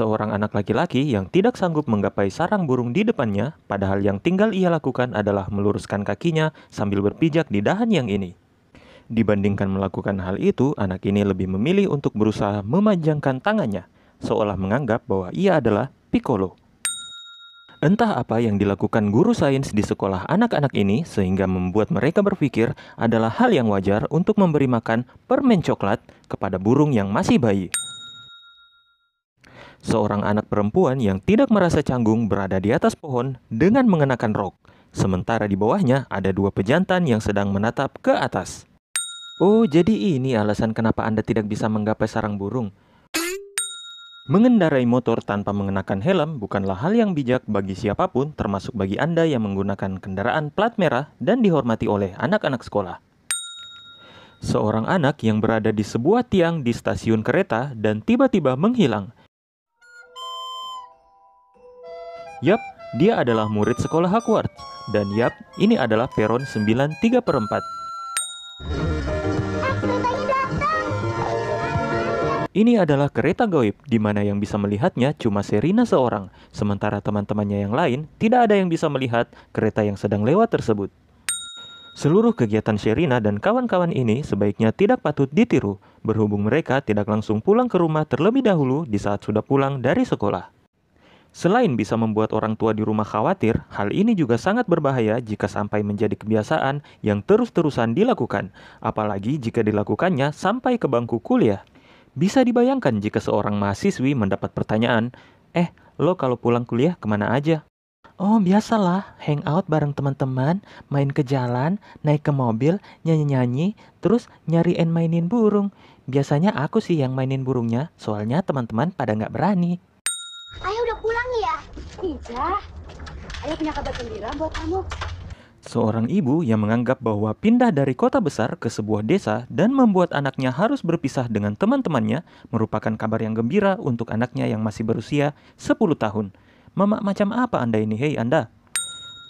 Seorang anak laki-laki yang tidak sanggup menggapai sarang burung di depannya, padahal yang tinggal ia lakukan adalah meluruskan kakinya sambil berpijak di dahan yang ini. Dibandingkan melakukan hal itu, anak ini lebih memilih untuk berusaha memanjangkan tangannya, seolah menganggap bahwa ia adalah Piccolo. Entah apa yang dilakukan guru sains di sekolah anak-anak ini sehingga membuat mereka berpikir adalah hal yang wajar untuk memberi makan permen coklat kepada burung yang masih bayi. Seorang anak perempuan yang tidak merasa canggung berada di atas pohon dengan mengenakan rok. Sementara di bawahnya ada dua pejantan yang sedang menatap ke atas. Oh, jadi ini alasan kenapa Anda tidak bisa menggapai sarang burung. Mengendarai motor tanpa mengenakan helm bukanlah hal yang bijak bagi siapapun, termasuk bagi Anda yang menggunakan kendaraan plat merah dan dihormati oleh anak-anak sekolah. Seorang anak yang berada di sebuah tiang di stasiun kereta dan tiba-tiba menghilang. Yap, dia adalah murid sekolah Hogwarts. Dan yap, ini adalah peron 9/3/4. Ini adalah kereta gaib, di mana yang bisa melihatnya cuma Sherina seorang, sementara teman-temannya yang lain tidak ada yang bisa melihat kereta yang sedang lewat tersebut. Seluruh kegiatan Sherina dan kawan-kawan ini sebaiknya tidak patut ditiru, berhubung mereka tidak langsung pulang ke rumah terlebih dahulu di saat sudah pulang dari sekolah. Selain bisa membuat orang tua di rumah khawatir, hal ini juga sangat berbahaya jika sampai menjadi kebiasaan yang terus-terusan dilakukan, apalagi jika dilakukannya sampai ke bangku kuliah. Bisa dibayangkan jika seorang mahasiswi mendapat pertanyaan, lo kalau pulang kuliah kemana aja? Oh, biasalah, hangout bareng teman-teman, main ke jalan, naik ke mobil, nyanyi-nyanyi, terus nyariin mainin burung. Biasanya aku sih yang mainin burungnya, soalnya teman-teman pada nggak berani. Ayah udah pulang ya? Iya. Ayah punya kabar gembira buat kamu. Seorang ibu yang menganggap bahwa pindah dari kota besar ke sebuah desa dan membuat anaknya harus berpisah dengan teman-temannya merupakan kabar yang gembira untuk anaknya yang masih berusia 10 tahun. Mama macam apa Anda ini, hei Anda?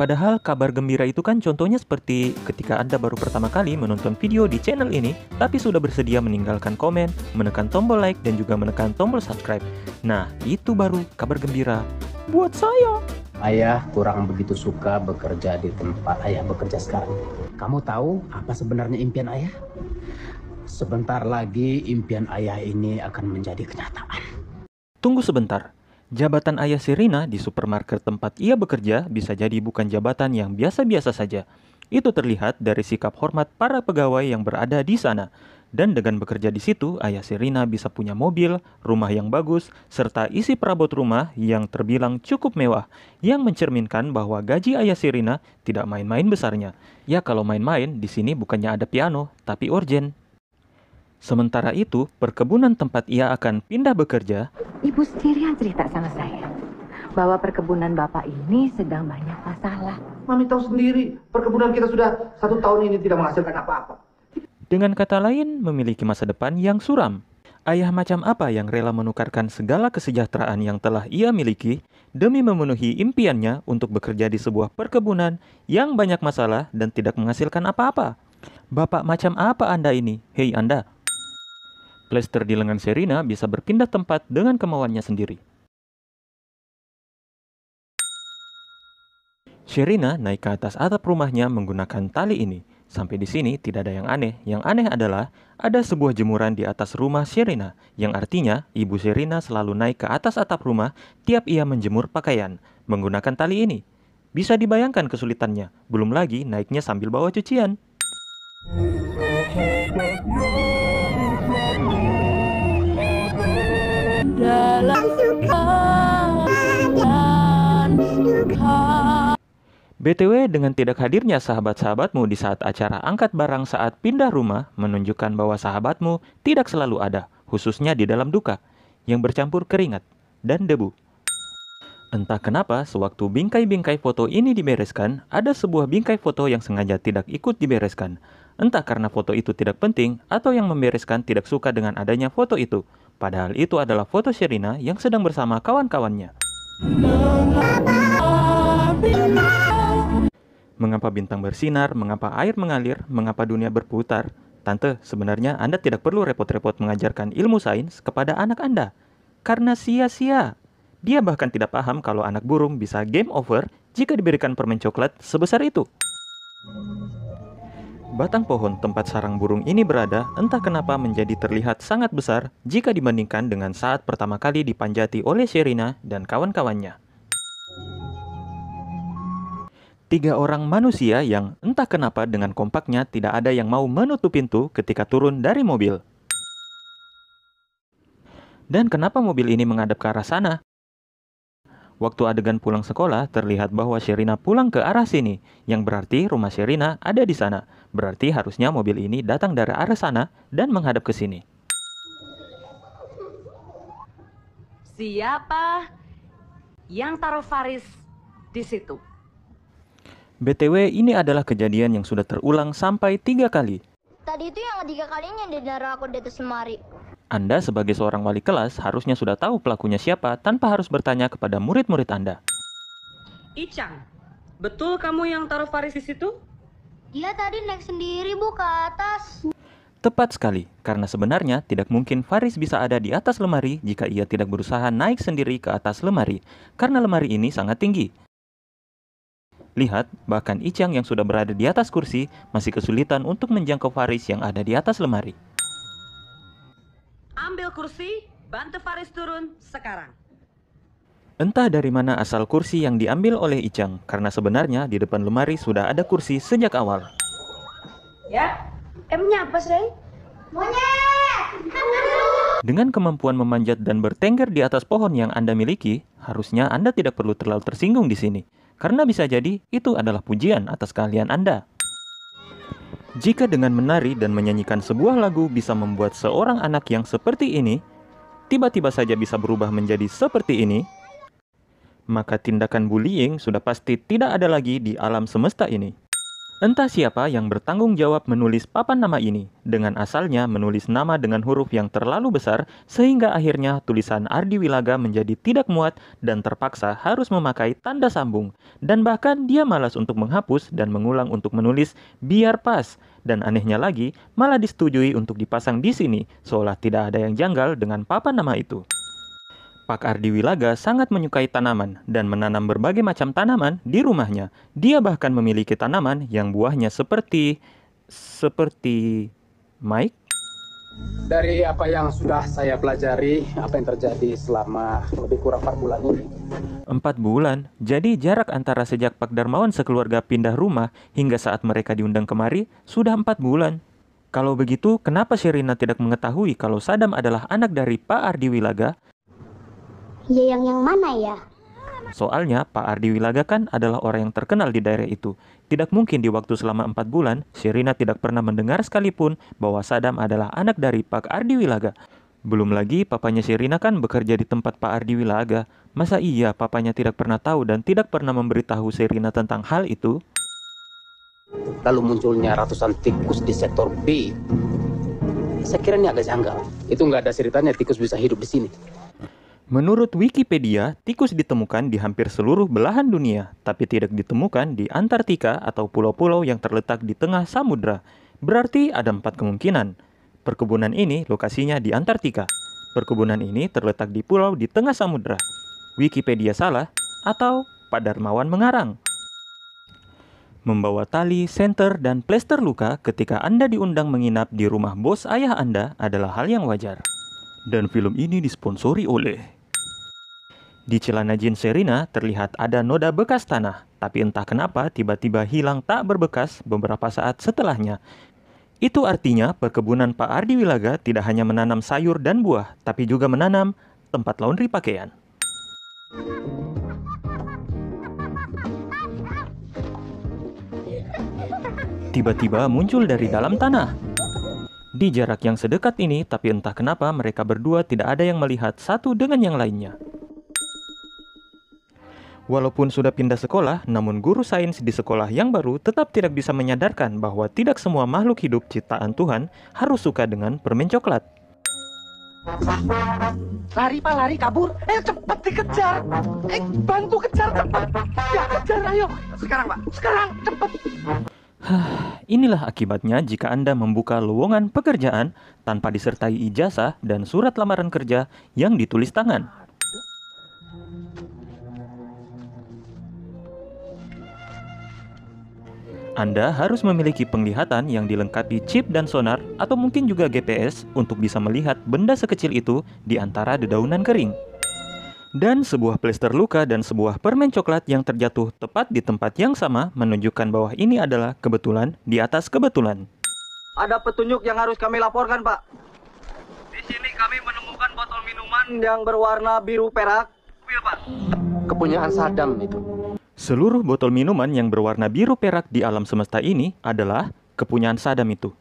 Padahal kabar gembira itu kan contohnya seperti ketika Anda baru pertama kali menonton video di channel ini, tapi sudah bersedia meninggalkan komen, menekan tombol like, dan juga menekan tombol subscribe. Nah, itu baru kabar gembira buat saya. Ayah kurang begitu suka bekerja di tempat ayah bekerja sekarang. Kamu tahu apa sebenarnya impian ayah? Sebentar lagi impian ayah ini akan menjadi kenyataan. Tunggu sebentar. Jabatan ayah Sherina di supermarket tempat ia bekerja bisa jadi bukan jabatan yang biasa-biasa saja. Itu terlihat dari sikap hormat para pegawai yang berada di sana. Dan dengan bekerja di situ, ayah Sherina bisa punya mobil, rumah yang bagus, serta isi perabot rumah yang terbilang cukup mewah, yang mencerminkan bahwa gaji ayah Sherina tidak main-main besarnya. Ya kalau main-main, di sini bukannya ada piano, tapi organ. Sementara itu, perkebunan tempat ia akan pindah bekerja, Ibu sendiri yang cerita sama saya bahwa perkebunan Bapak ini sedang banyak masalah. Mami tahu sendiri, perkebunan kita sudah 1 tahun ini tidak menghasilkan apa-apa. dengan kata lain memiliki masa depan yang suram. Ayah macam apa yang rela menukarkan segala kesejahteraan yang telah ia miliki demi memenuhi impiannya untuk bekerja di sebuah perkebunan yang banyak masalah dan tidak menghasilkan apa-apa? Bapak macam apa Anda ini? Hei Anda! Plester di lengan Sherina bisa berpindah tempat dengan kemauannya sendiri. Sherina naik ke atas atap rumahnya menggunakan tali ini. Sampai di sini tidak ada yang aneh. Yang aneh adalah ada sebuah jemuran di atas rumah Sherina, yang artinya ibu Sherina selalu naik ke atas atap rumah tiap ia menjemur pakaian menggunakan tali ini. Bisa dibayangkan kesulitannya, belum lagi naiknya sambil bawa cucian. BTW, dengan tidak hadirnya sahabat-sahabatmu di saat acara angkat barang saat pindah rumah menunjukkan bahwa sahabatmu tidak selalu ada, khususnya di dalam duka, yang bercampur keringat dan debu. Entah kenapa, sewaktu bingkai-bingkai foto ini dibereskan, ada sebuah bingkai foto yang sengaja tidak ikut dibereskan. Entah karena foto itu tidak penting, atau yang membereskan tidak suka dengan adanya foto itu. Padahal itu adalah foto Sherina yang sedang bersama kawan-kawannya. Mengapa bintang bersinar, mengapa air mengalir, mengapa dunia berputar? Tante, sebenarnya Anda tidak perlu repot-repot mengajarkan ilmu sains kepada anak Anda. Karena sia-sia. Dia bahkan tidak paham kalau anak burung bisa game over jika diberikan permen coklat sebesar itu. Batang pohon tempat sarang burung ini berada entah kenapa menjadi terlihat sangat besar jika dibandingkan dengan saat pertama kali dipanjati oleh Sherina dan kawan-kawannya. 3 orang manusia yang entah kenapa dengan kompaknya tidak ada yang mau menutup pintu ketika turun dari mobil. Dan kenapa mobil ini menghadap ke arah sana? Waktu adegan pulang sekolah, terlihat bahwa Sherina pulang ke arah sini, yang berarti rumah Sherina ada di sana. Berarti harusnya mobil ini datang dari arah sana dan menghadap ke sini. Siapa yang taruh Faris di situ? BTW, ini adalah kejadian yang sudah terulang sampai 3 kali. Tadi itu yang ketiga kalinya dia naruh aku di atas lemari. Anda sebagai seorang wali kelas harusnya sudah tahu pelakunya siapa tanpa harus bertanya kepada murid-murid Anda. Icang, betul kamu yang taruh Faris di situ? Dia tadi naik sendiri Bu ke atas. Tepat sekali, karena sebenarnya tidak mungkin Faris bisa ada di atas lemari jika ia tidak berusaha naik sendiri ke atas lemari, karena lemari ini sangat tinggi. Lihat, bahkan Icang yang sudah berada di atas kursi masih kesulitan untuk menjangkau Faris yang ada di atas lemari. Ambil kursi, bantu Faris turun sekarang. Entah dari mana asal kursi yang diambil oleh Icang, karena sebenarnya di depan lemari sudah ada kursi sejak awal. Ya, emangnya apa sih? Monyet! Dengan kemampuan memanjat dan bertengger di atas pohon yang Anda miliki, harusnya Anda tidak perlu terlalu tersinggung di sini. Karena bisa jadi itu adalah pujian atas keahlian Anda. Jika dengan menari dan menyanyikan sebuah lagu bisa membuat seorang anak yang seperti ini, tiba-tiba saja bisa berubah menjadi seperti ini, maka tindakan bullying sudah pasti tidak ada lagi di alam semesta ini. Entah siapa yang bertanggung jawab menulis papan nama ini, dengan asalnya menulis nama dengan huruf yang terlalu besar, sehingga akhirnya tulisan Ardi Wilaga menjadi tidak muat dan terpaksa harus memakai tanda sambung. Dan bahkan dia malas untuk menghapus dan mengulang untuk menulis biar pas. Dan anehnya lagi, malah disetujui untuk dipasang di sini, seolah tidak ada yang janggal dengan papan nama itu. Pak Ardi Wilaga sangat menyukai tanaman dan menanam berbagai macam tanaman di rumahnya. Dia bahkan memiliki tanaman yang buahnya seperti Mike. Dari apa yang sudah saya pelajari, apa yang terjadi selama lebih kurang 4 bulan ini. 4 bulan, jadi jarak antara sejak Pak Darmawan sekeluarga pindah rumah hingga saat mereka diundang kemari sudah 4 bulan. Kalau begitu, kenapa Sherina tidak mengetahui kalau Sadam adalah anak dari Pak Ardi Wilaga? Ya yang mana ya? Soalnya Pak Ardi Wilaga kan adalah orang yang terkenal di daerah itu. Tidak mungkin di waktu selama 4 bulan, Sherina tidak pernah mendengar sekalipun bahwa Sadam adalah anak dari Pak Ardi Wilaga. Belum lagi papanya Sherina kan bekerja di tempat Pak Ardi Wilaga. Masa iya papanya tidak pernah tahu dan tidak pernah memberitahu Sherina tentang hal itu? Lalu munculnya ratusan tikus di sektor B. Saya kira ini agak janggal. Itu nggak ada ceritanya tikus bisa hidup di sini. Menurut Wikipedia, tikus ditemukan di hampir seluruh belahan dunia, tapi tidak ditemukan di Antartika atau pulau-pulau yang terletak di tengah samudra. Berarti ada 4 kemungkinan. Perkebunan ini lokasinya di Antartika. Perkebunan ini terletak di pulau di tengah samudra. Wikipedia salah, atau Pak Darmawan mengarang. Membawa tali, senter, dan plester luka ketika Anda diundang menginap di rumah bos ayah Anda adalah hal yang wajar. Dan film ini disponsori oleh... Di celana jeans Sherina terlihat ada noda bekas tanah, tapi entah kenapa tiba-tiba hilang tak berbekas beberapa saat setelahnya. Itu artinya perkebunan Pak Ardi Wilaga tidak hanya menanam sayur dan buah, tapi juga menanam tempat laundry pakaian. Tiba-tiba muncul dari dalam tanah. Di jarak yang sedekat ini, tapi entah kenapa mereka berdua tidak ada yang melihat satu dengan yang lainnya. Walaupun sudah pindah sekolah, namun guru sains di sekolah yang baru tetap tidak bisa menyadarkan bahwa tidak semua makhluk hidup ciptaan Tuhan harus suka dengan permen coklat. Lari Pak, lari kabur. Cepat dikejar. Bantu kejar cepat. Ya kejar ayo. Sekarang Pak, sekarang cepat. Inilah akibatnya jika Anda membuka lowongan pekerjaan tanpa disertai ijazah dan surat lamaran kerja yang ditulis tangan. Anda harus memiliki penglihatan yang dilengkapi chip dan sonar atau mungkin juga GPS untuk bisa melihat benda sekecil itu di antara dedaunan kering. Dan sebuah plester luka dan sebuah permen coklat yang terjatuh tepat di tempat yang sama menunjukkan bahwa ini adalah kebetulan di atas kebetulan. Ada petunjuk yang harus kami laporkan, Pak. Di sini kami menemukan botol minuman yang berwarna biru perak. Pak. Kepunyaan Saddam itu. Seluruh botol minuman yang berwarna biru perak di alam semesta ini adalah kepunyaan Saddam itu.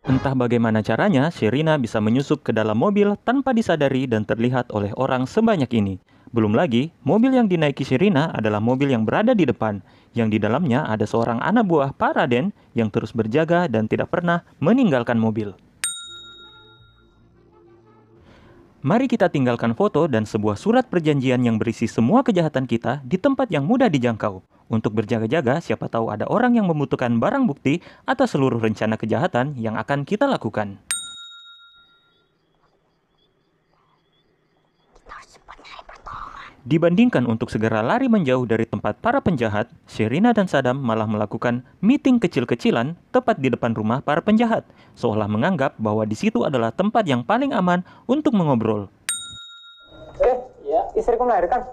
Entah bagaimana caranya, Sherina bisa menyusup ke dalam mobil tanpa disadari dan terlihat oleh orang sebanyak ini. Belum lagi, mobil yang dinaiki Sherina adalah mobil yang berada di depan, yang di dalamnya ada seorang anak buah Pak Raden yang terus berjaga dan tidak pernah meninggalkan mobil. Mari kita tinggalkan foto dan sebuah surat perjanjian yang berisi semua kejahatan kita di tempat yang mudah dijangkau. Untuk berjaga-jaga, siapa tahu ada orang yang membutuhkan barang bukti atas seluruh rencana kejahatan yang akan kita lakukan. Dibandingkan untuk segera lari menjauh dari tempat para penjahat, Sherina dan Saddam malah melakukan meeting kecil-kecilan tepat di depan rumah para penjahat, seolah menganggap bahwa di situ adalah tempat yang paling aman untuk mengobrol. Ya, istriku melahirkan.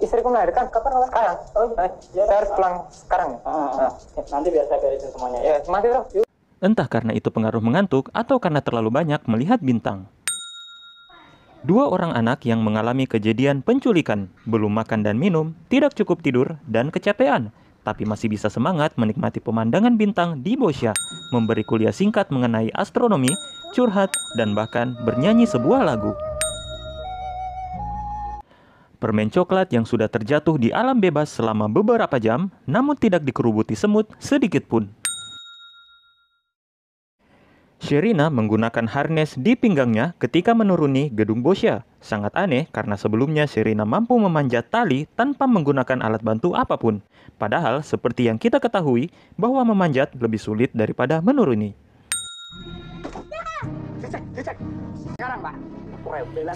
Istriku melahirkan kapan? Sekarang. Oh, ya. Saya harus pulang sekarang. Nanti biar saya beresin semuanya. Ya, mati bro. Entah karena itu pengaruh mengantuk atau karena terlalu banyak melihat bintang. Dua orang anak yang mengalami kejadian penculikan, belum makan dan minum, tidak cukup tidur, dan kecapean, tapi masih bisa semangat menikmati pemandangan bintang di Bosya, memberi kuliah singkat mengenai astronomi, curhat, dan bahkan bernyanyi sebuah lagu. Permen coklat yang sudah terjatuh di alam bebas selama beberapa jam, namun tidak dikerubuti semut sedikit pun. Sherina menggunakan harness di pinggangnya ketika menuruni gedung Bosya. Sangat aneh karena sebelumnya Sherina mampu memanjat tali tanpa menggunakan alat bantu apapun. Padahal seperti yang kita ketahui bahwa memanjat lebih sulit daripada menuruni.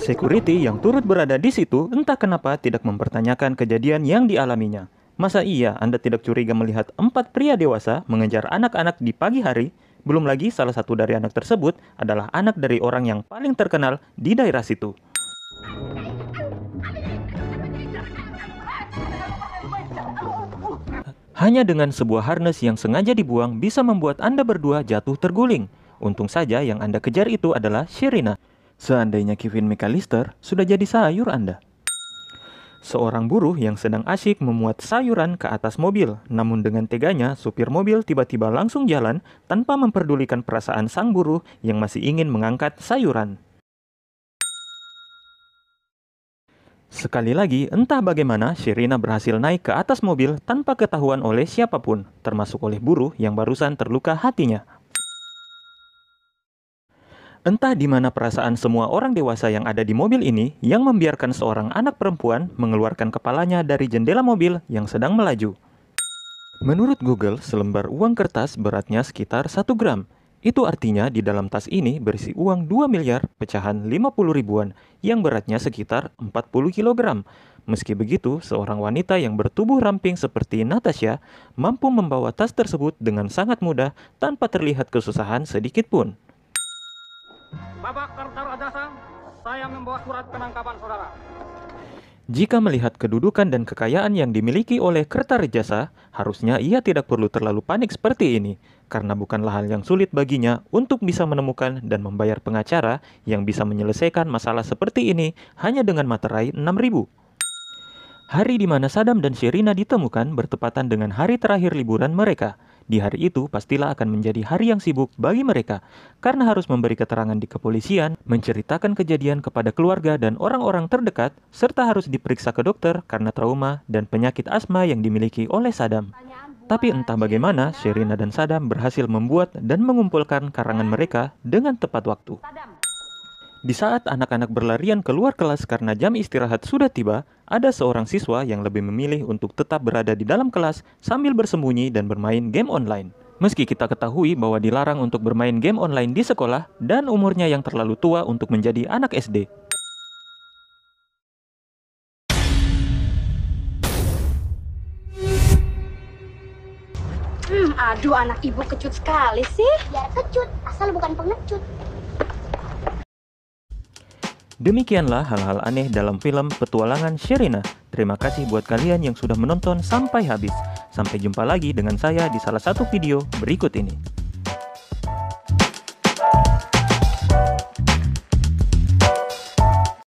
Security yang turut berada di situ entah kenapa tidak mempertanyakan kejadian yang dialaminya. Masa iya Anda tidak curiga melihat 4 pria dewasa mengejar anak-anak di pagi hari? Belum lagi salah satu dari anak tersebut adalah anak dari orang yang paling terkenal di daerah situ. Hanya dengan sebuah harness yang sengaja dibuang bisa membuat Anda berdua jatuh terguling. Untung saja yang Anda kejar itu adalah Sherina. Seandainya Kevin McAllister, sudah jadi sayur Anda. Seorang buruh yang sedang asyik memuat sayuran ke atas mobil, namun dengan teganya supir mobil tiba-tiba langsung jalan tanpa memperdulikan perasaan sang buruh yang masih ingin mengangkat sayuran. Sekali lagi, entah bagaimana Sherina berhasil naik ke atas mobil tanpa ketahuan oleh siapapun, termasuk oleh buruh yang barusan terluka hatinya. Entah di mana perasaan semua orang dewasa yang ada di mobil ini yang membiarkan seorang anak perempuan mengeluarkan kepalanya dari jendela mobil yang sedang melaju. Menurut Google, selembar uang kertas beratnya sekitar 1 gram. Itu artinya di dalam tas ini berisi uang 2 miliar pecahan 50 ribuan yang beratnya sekitar 40 kilogram. Meski begitu, seorang wanita yang bertubuh ramping seperti Natasha mampu membawa tas tersebut dengan sangat mudah tanpa terlihat kesusahan sedikit pun. Bapak Kartarajasa, saya membawa surat penangkapan saudara. Jika melihat kedudukan dan kekayaan yang dimiliki oleh Kertarejasa, harusnya ia tidak perlu terlalu panik seperti ini, karena bukanlah hal yang sulit baginya untuk bisa menemukan dan membayar pengacara yang bisa menyelesaikan masalah seperti ini hanya dengan materai 6.000. Hari di mana Saddam dan Sherina ditemukan bertepatan dengan hari terakhir liburan mereka. Di hari itu pastilah akan menjadi hari yang sibuk bagi mereka, karena harus memberi keterangan di kepolisian, menceritakan kejadian kepada keluarga dan orang-orang terdekat, serta harus diperiksa ke dokter karena trauma dan penyakit asma yang dimiliki oleh Saddam. Tapi entah bagaimana, Sherina dan Saddam berhasil membuat dan mengumpulkan karangan mereka dengan tepat waktu. Di saat anak-anak berlarian keluar kelas karena jam istirahat sudah tiba, ada seorang siswa yang lebih memilih untuk tetap berada di dalam kelas sambil bersembunyi dan bermain game online. Meski kita ketahui bahwa dilarang untuk bermain game online di sekolah dan umurnya yang terlalu tua untuk menjadi anak SD. Aduh, anak ibu kecut sekali sih. Biar kecut, asal bukan pengecut. Demikianlah hal-hal aneh dalam film Petualangan Sherina. Terima kasih buat kalian yang sudah menonton sampai habis. Sampai jumpa lagi dengan saya di salah satu video berikut ini.